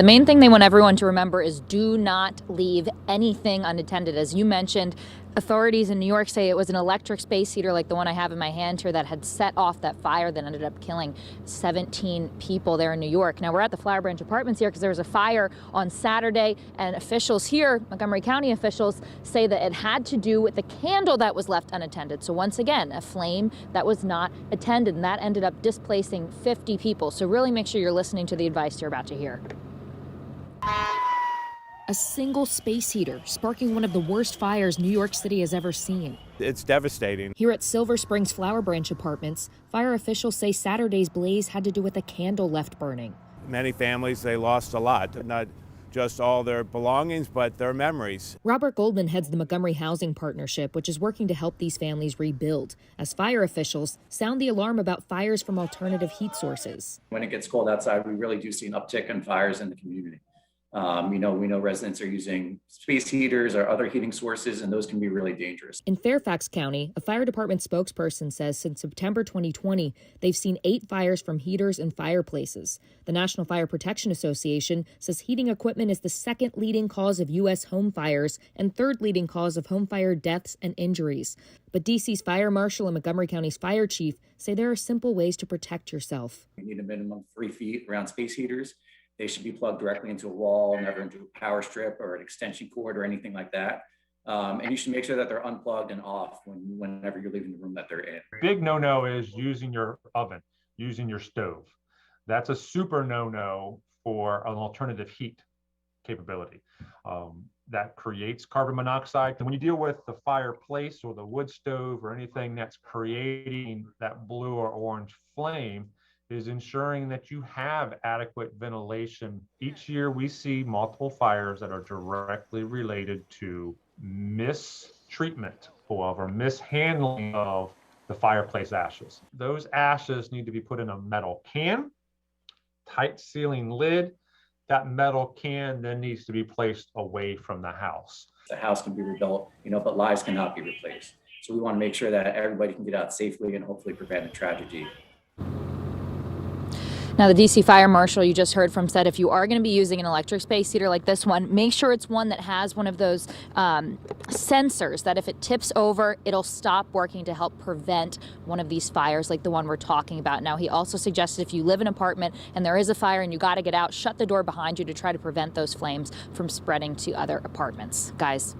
The main thing they want everyone to remember is do not leave anything unattended. As you mentioned, authorities in New York say it was an electric space heater like the one I have in my hand here that had set off that fire that ended up killing 17 people there in New York. Now, we're at the Flower Branch Apartments here because there was a fire on Saturday, and officials here, Montgomery County officials, say that it had to do with the candle that was left unattended. So once again, a flame that was not attended, and that ended up displacing 50 people. So really make sure you're listening to the advice you're about to hear. A single space heater sparking one of the worst fires New York City has ever seen. It's devastating. Here at Silver Springs Flower Branch Apartments, fire officials say Saturday's blaze had to do with a candle left burning. Many families, they lost a lot, not just all their belongings, but their memories. Robert Goldman heads the Montgomery Housing Partnership, which is working to help these families rebuild, as fire officials sound the alarm about fires from alternative heat sources. When it gets cold outside, we really do see an uptick in fires in the community. We know residents are using space heaters or other heating sources, and those can be really dangerous. In Fairfax County, a fire department spokesperson says since September 2020, they've seen 8 fires from heaters and fireplaces. The National Fire Protection Association says heating equipment is the second leading cause of U.S. home fires and third leading cause of home fire deaths and injuries. But D.C.'s fire marshal and Montgomery County's fire chief say there are simple ways to protect yourself. You need a minimum of 3 feet around space heaters. They should be plugged directly into a wall, never into a power strip or an extension cord or anything like that. And you should make sure that they're unplugged and off whenever you're leaving the room that they're in. Big no-no is using your oven, using your stove. That's a super no-no for an alternative heat capability. That creates carbon monoxide. And when you deal with the fireplace or the wood stove or anything that's creating that blue or orange flame, is ensuring that you have adequate ventilation. Each year we see multiple fires that are directly related to mistreatment or mishandling of the fireplace ashes. Those ashes need to be put in a metal can, tight sealing lid. That metal can then needs to be placed away from the house. The house can be rebuilt, but lives cannot be replaced. So we want to make sure that everybody can get out safely and hopefully prevent a tragedy. Now, the D.C. Fire Marshal you just heard from said if you are going to be using an electric space heater like this one, make sure it's one that has one of those sensors that if it tips over, it'll stop working to help prevent one of these fires like the one we're talking about. Now, he also suggested if you live in an apartment and there is a fire and you got to get out, shut the door behind you to try to prevent those flames from spreading to other apartments. Guys.